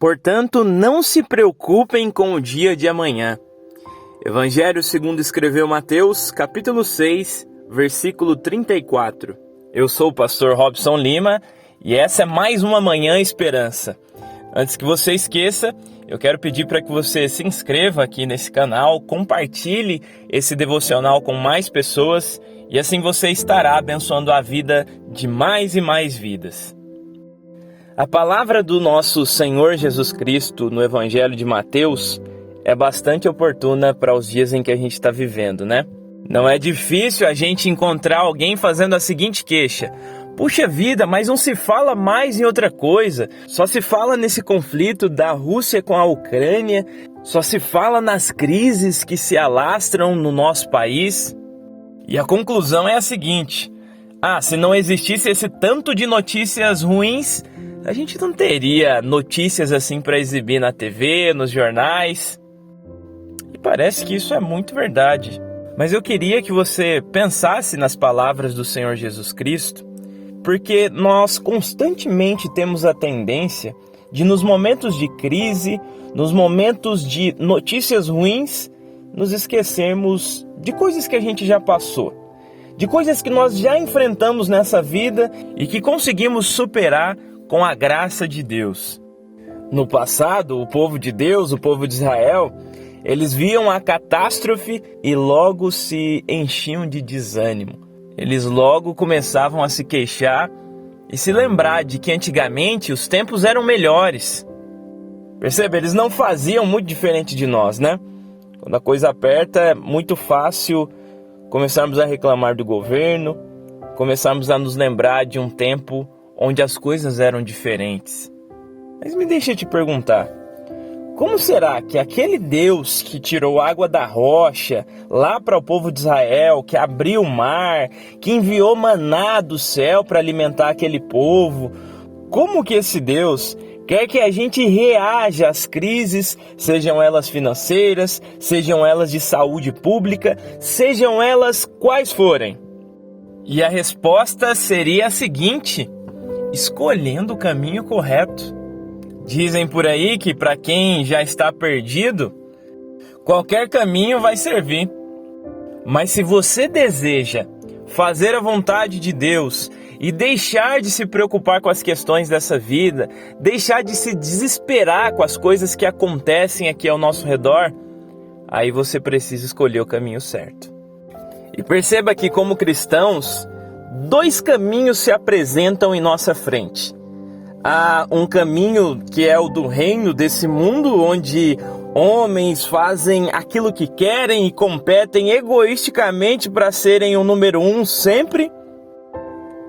Portanto, não se preocupem com o dia de amanhã. Evangelho segundo escreveu Mateus, capítulo 6, versículo 34. Eu sou o pastor Robson Lima e essa é mais uma Manhã Esperança. Antes que você esqueça, eu quero pedir para que você se inscreva aqui nesse canal, compartilhe esse devocional com mais pessoas e assim você estará abençoando a vida de mais e mais vidas. A palavra do nosso Senhor Jesus Cristo no Evangelho de Mateus é bastante oportuna para os dias em que a gente está vivendo, né? Não é difícil a gente encontrar alguém fazendo a seguinte queixa: puxa vida, mas não se fala mais em outra coisa, só se fala nesse conflito da Rússia com a Ucrânia, só se fala nas crises que se alastram no nosso país. E a conclusão é a seguinte: se não existisse esse tanto de notícias ruins, a gente não teria notícias assim para exibir na TV, nos jornais. E parece que isso é muito verdade. Mas eu queria que você pensasse nas palavras do Senhor Jesus Cristo, porque nós constantemente temos a tendência de, nos momentos de crise, nos momentos de notícias ruins, nos esquecermos de coisas que a gente já passou, de coisas que nós já enfrentamos nessa vida e que conseguimos superar com a graça de Deus. No passado, o povo de Deus, o povo de Israel, eles viam a catástrofe e logo se enchiam de desânimo. Eles logo começavam a se queixar e se lembrar de que antigamente os tempos eram melhores. Percebe? Eles não faziam muito diferente de nós, né? Quando a coisa aperta, é muito fácil começarmos a reclamar do governo, começarmos a nos lembrar de um tempo onde as coisas eram diferentes. Mas me deixa te perguntar, como será que aquele Deus que tirou água da rocha lá para o povo de Israel, que abriu o mar, que enviou maná do céu para alimentar aquele povo, como que esse Deus quer que a gente reaja às crises, sejam elas financeiras, sejam elas de saúde pública, sejam elas quais forem? E a resposta seria a seguinte: escolhendo o caminho correto. Dizem por aí que para quem já está perdido, qualquer caminho vai servir. Mas se você deseja fazer a vontade de Deus e deixar de se preocupar com as questões dessa vida, deixar de se desesperar com as coisas que acontecem aqui ao nosso redor, aí você precisa escolher o caminho certo. E perceba que, como cristãos, dois caminhos se apresentam em nossa frente. Há um caminho que é o do reino desse mundo, onde homens fazem aquilo que querem e competem egoisticamente para serem o número um sempre.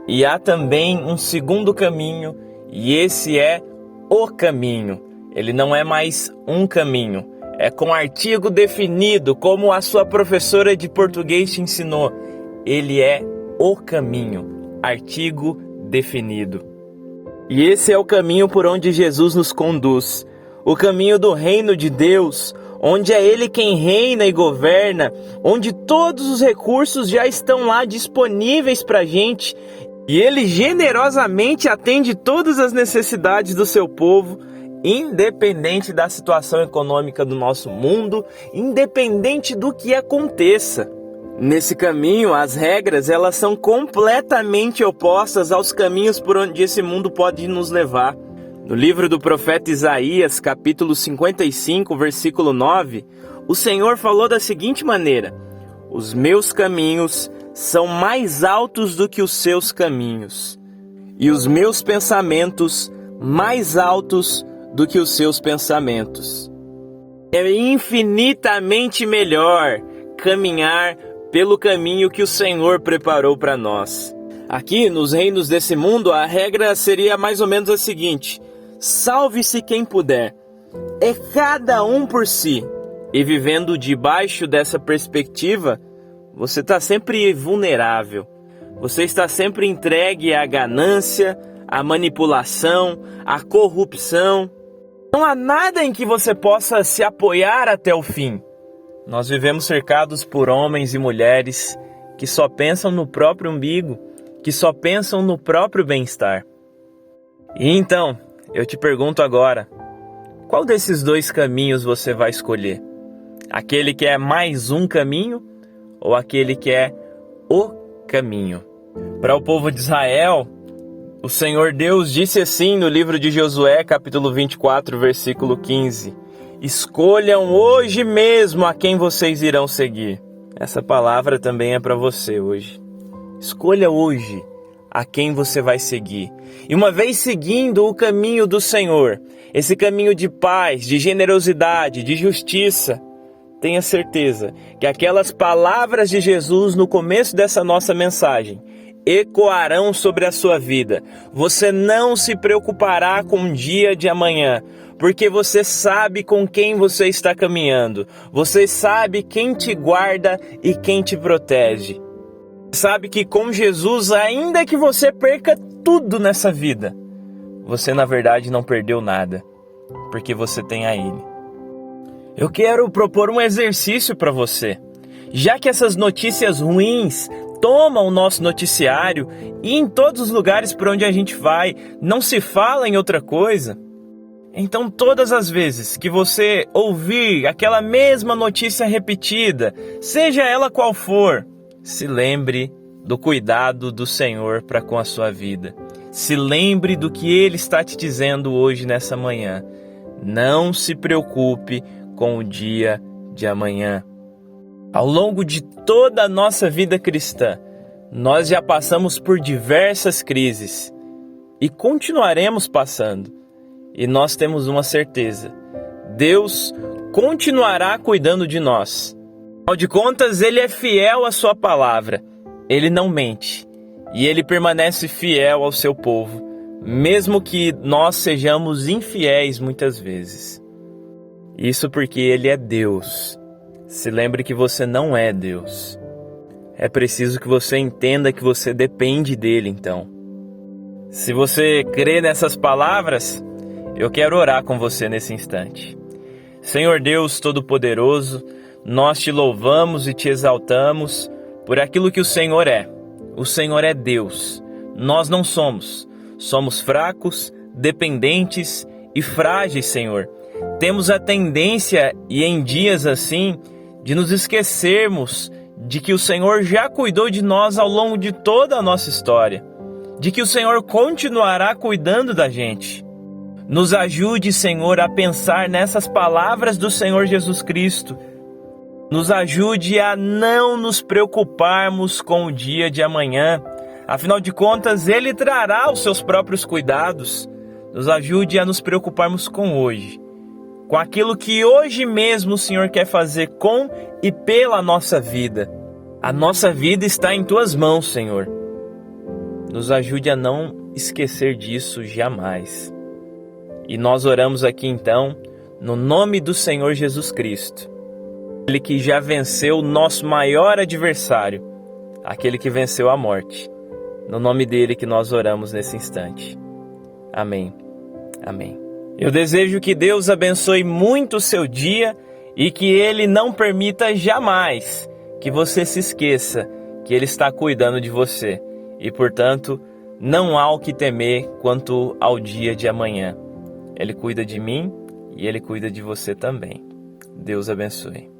E há também um segundo caminho, e esse é o caminho. Ele não é mais um caminho, é com artigo definido, como a sua professora de português te ensinou. Ele é o caminho, artigo definido. E esse é o caminho por onde Jesus nos conduz, o caminho do reino de Deus, onde é Ele quem reina e governa, onde todos os recursos já estão lá disponíveis para a gente, e Ele generosamente atende todas as necessidades do seu povo, independente da situação econômica do nosso mundo, independente do que aconteça. Nesse caminho, as regras elas são completamente opostas aos caminhos por onde esse mundo pode nos levar. No livro do profeta Isaías, capítulo 55, versículo 9, o Senhor falou da seguinte maneira: os meus caminhos são mais altos do que os seus caminhos, e os meus pensamentos mais altos do que os seus pensamentos. É infinitamente melhor caminhar pelo caminho que o Senhor preparou para nós. Aqui, nos reinos desse mundo, a regra seria mais ou menos a seguinte: salve-se quem puder. É cada um por si. E vivendo debaixo dessa perspectiva, você está sempre vulnerável. Você está sempre entregue à ganância, à manipulação, à corrupção. Não há nada em que você possa se apoiar até o fim. Nós vivemos cercados por homens e mulheres que só pensam no próprio umbigo, que só pensam no próprio bem-estar. E então, eu te pergunto agora, Qual desses dois caminhos você vai escolher? Aquele que é mais um caminho ou aquele que é o caminho? Para o povo de Israel, o Senhor Deus disse assim no livro de Josué, capítulo 24, versículo 15: escolham hoje mesmo a quem vocês irão seguir. Essa palavra também é para você hoje. Escolha hoje a quem você vai seguir. E uma vez seguindo o caminho do Senhor, esse caminho de paz, de generosidade, de justiça, tenha certeza que aquelas palavras de Jesus no começo dessa nossa mensagem ecoarão sobre a sua vida. Você não se preocupará com o dia de amanhã, porque você sabe com quem você está caminhando. Você sabe quem te guarda e quem te protege. Sabe que com Jesus, ainda que você perca tudo nessa vida, você na verdade não perdeu nada, porque você tem a Ele. Eu quero propor um exercício para você. Já que essas notícias ruins tomam o nosso noticiário e em todos os lugares por onde a gente vai não se fala em outra coisa, então todas as vezes que você ouvir aquela mesma notícia repetida, seja ela qual for, se lembre do cuidado do Senhor para com a sua vida. Se lembre do que Ele está te dizendo hoje nessa manhã. Não se preocupe com o dia de amanhã. Ao longo de toda a nossa vida cristã, nós já passamos por diversas crises e continuaremos passando. E nós temos uma certeza: Deus continuará cuidando de nós. Afinal de contas, Ele é fiel à sua palavra. Ele não mente. E Ele permanece fiel ao seu povo, mesmo que nós sejamos infiéis muitas vezes. Isso porque Ele é Deus. Se lembre que você não é Deus. É preciso que você entenda que você depende dEle, então. Se você crê nessas palavras, eu quero orar com você nesse instante. Senhor Deus Todo-Poderoso, nós te louvamos e te exaltamos por aquilo que o Senhor é. O Senhor é Deus. Nós não somos. Somos fracos, dependentes e frágeis, Senhor. Temos a tendência, e em dias assim, de nos esquecermos de que o Senhor já cuidou de nós ao longo de toda a nossa história. De que o Senhor continuará cuidando da gente. Nos ajude, Senhor, a pensar nessas palavras do Senhor Jesus Cristo. Nos ajude a não nos preocuparmos com o dia de amanhã. Afinal de contas, Ele trará os seus próprios cuidados. Nos ajude a nos preocuparmos com hoje. Com aquilo que hoje mesmo o Senhor quer fazer com e pela nossa vida. A nossa vida está em Tuas mãos, Senhor. Nos ajude a não esquecer disso jamais. E nós oramos aqui então, no nome do Senhor Jesus Cristo. Ele que já venceu o nosso maior adversário, aquele que venceu a morte. No nome dele que nós oramos nesse instante. Amém. Amém. Eu desejo que Deus abençoe muito o seu dia e que Ele não permita jamais que você se esqueça que Ele está cuidando de você. E, portanto, não há o que temer quanto ao dia de amanhã. Ele cuida de mim e Ele cuida de você também. Deus abençoe.